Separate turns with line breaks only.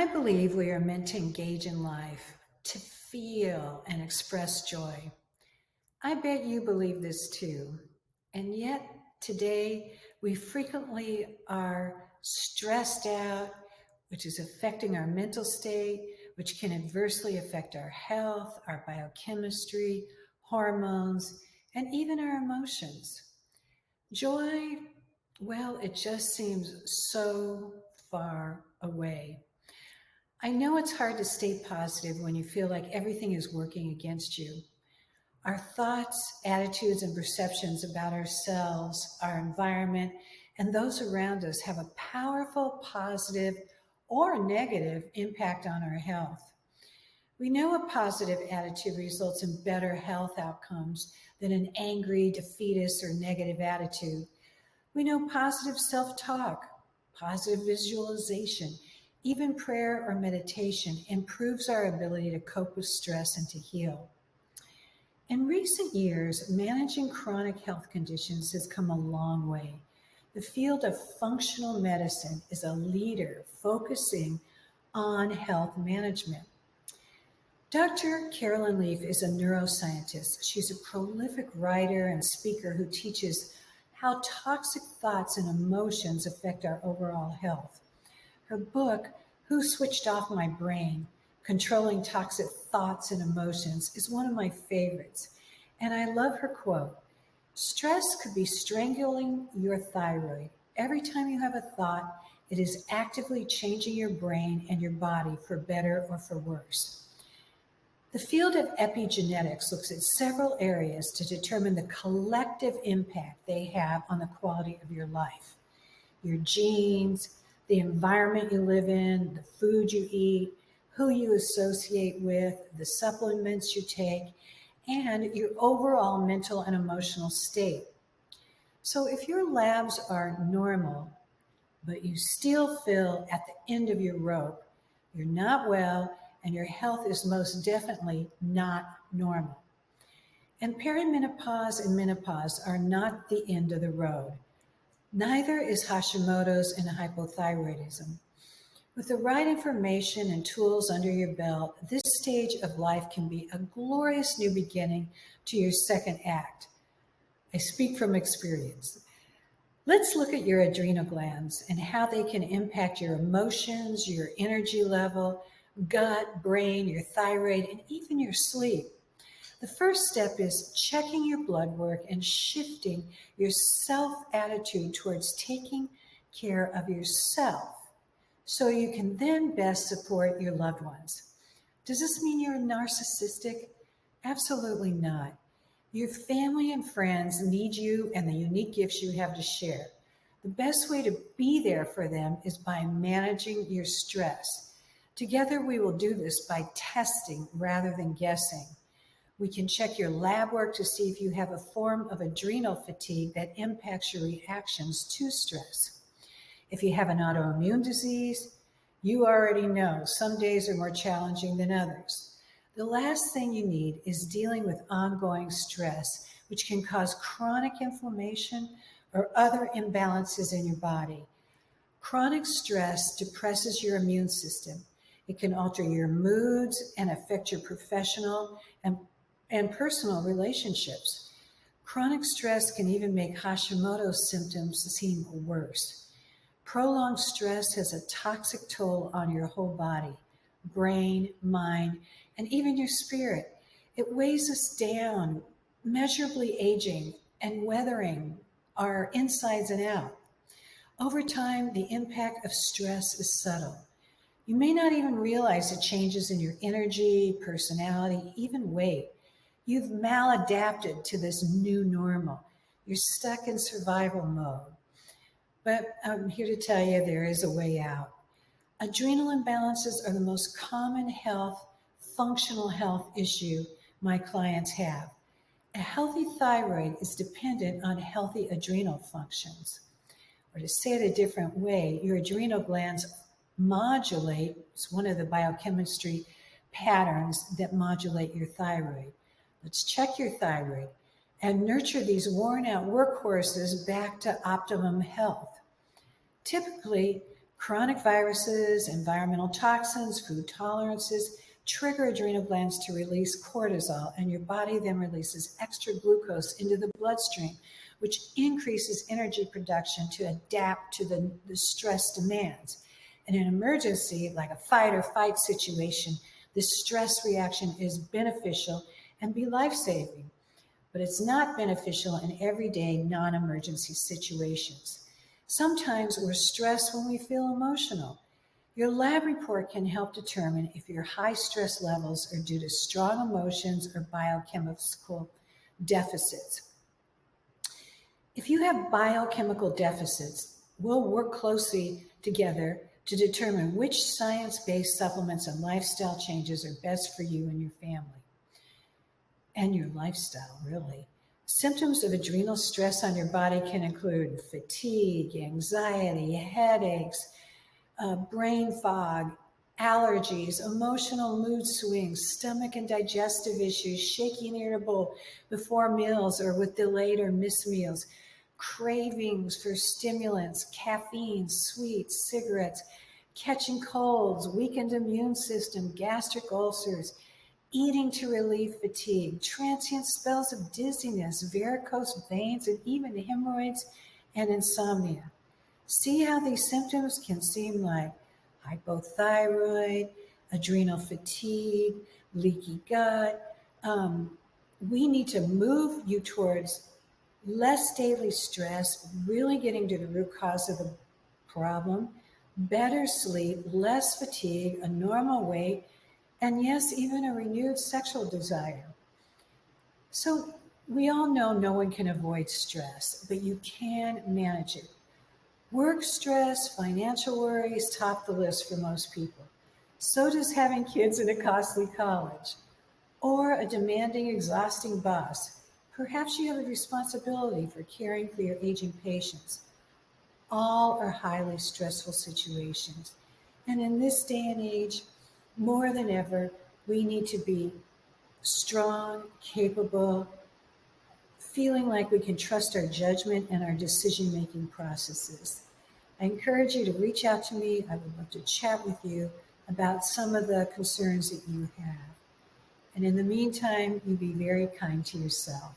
I believe we are meant to engage in life, to feel and express joy. I bet you believe this too. And yet, today, we frequently are stressed out, which is affecting our mental state, which can adversely affect our health, our biochemistry, hormones, and even our emotions. Joy, well, it just seems so far away. I know it's hard to stay positive when you feel like everything is working against you. Our thoughts, attitudes, and perceptions about ourselves, our environment, and those around us have a powerful positive or negative impact on our health. We know a positive attitude results in better health outcomes than an angry, defeatist, or negative attitude. We know positive self talk, positive visualization, even prayer or meditation improves our ability to cope with stress and to heal. In recent years, managing chronic health conditions has come a long way. The field of functional medicine is a leader focusing on health management. Dr. Carolyn Leaf is a neuroscientist. She's a prolific writer and speaker who teaches how toxic thoughts and emotions affect our overall health. Her book, Who Switched Off My Brain? Controlling Toxic Thoughts and Emotions, is one of my favorites. And I love her quote: stress could be strangling your thyroid. Every time you have a thought, it is actively changing your brain and your body for better or for worse. The field of epigenetics looks at several areas to determine the collective impact they have on the quality of your life. Your genes, the environment you live in, the food you eat, who you associate with, the supplements you take, and your overall mental and emotional state. So if your labs are normal, but you still feel at the end of your rope, you're not well, and your health is most definitely not normal. And perimenopause and menopause are not the end of the road. Neither is Hashimoto's and hypothyroidism. With the right information and tools under your belt, this stage of life can be a glorious new beginning to your second act. I speak from experience. Let's look at your adrenal glands and how they can impact your emotions, your energy level, gut, brain, your thyroid, and even your sleep. The first step is checking your blood work and shifting your self attitude towards taking care of yourself so you can then best support your loved ones. Does this mean you're narcissistic? Absolutely not. Your family and friends need you and the unique gifts you have to share. The best way to be there for them is by managing your stress. Together, we will do this by testing rather than guessing. We can check your lab work to see if you have a form of adrenal fatigue that impacts your reactions to stress. If you have an autoimmune disease, you already know some days are more challenging than others. The last thing you need is dealing with ongoing stress, which can cause chronic inflammation or other imbalances in your body. Chronic stress depresses your immune system. It can alter your moods and affect your professional and personal relationships. Chronic stress can even make Hashimoto's symptoms seem worse. Prolonged stress has a toxic toll on your whole body, brain, mind, and even your spirit. It weighs us down, measurably aging and weathering our insides and out. Over time, the impact of stress is subtle. You may not even realize the changes in your energy, personality, even weight. You've maladapted to this new normal. You're stuck in survival mode. But I'm here to tell you there is a way out. Adrenal imbalances are the most common functional health issue my clients have. A healthy thyroid is dependent on healthy adrenal functions. Or to say it a different way, your adrenal glands modulate, it's one of the biochemistry patterns that modulate your thyroid. Let's check your thyroid and nurture these worn out workhorses back to optimum health. Typically, Chronic viruses, environmental toxins, food tolerances trigger adrenal glands to release cortisol, and your body then releases extra glucose into the bloodstream, which increases energy production to adapt to the stress demands. In an emergency, like a fight or fight situation, this stress reaction is beneficial and be life-saving, but it's not beneficial in everyday non-emergency situations. Sometimes we're stressed when we feel emotional. Your lab report can help determine if your high stress levels are due to strong emotions or biochemical deficits. If you have biochemical deficits, we'll work closely together to determine which science-based supplements and lifestyle changes are best for you and your family and your lifestyle, really. Symptoms of adrenal stress on your body can include fatigue, anxiety, headaches, brain fog, allergies, emotional mood swings, stomach and digestive issues, shaky and irritable before meals or with delayed or missed meals, cravings for stimulants, caffeine, sweets, cigarettes, catching colds, weakened immune system, gastric ulcers, eating to relieve fatigue, transient spells of dizziness, varicose veins, and even hemorrhoids and insomnia. See how these symptoms can seem like hypothyroid, adrenal fatigue, leaky gut. We need to move you towards less daily stress, really getting to the root cause of the problem, better sleep, less fatigue, a normal weight, and yes, even a renewed sexual desire. So we all know no one can avoid stress, but you can manage it. Work stress, financial worries top the list for most people. So does having kids in a costly college or a demanding, exhausting boss. Perhaps you have a responsibility for caring for your aging patients. All are highly stressful situations. And in this day and age, more than ever, we need to be strong, capable, feeling like we can trust our judgment and our decision-making processes. I encourage you to reach out to me. I would love to chat with you about some of the concerns that you have. And in the meantime, you be very kind to yourself.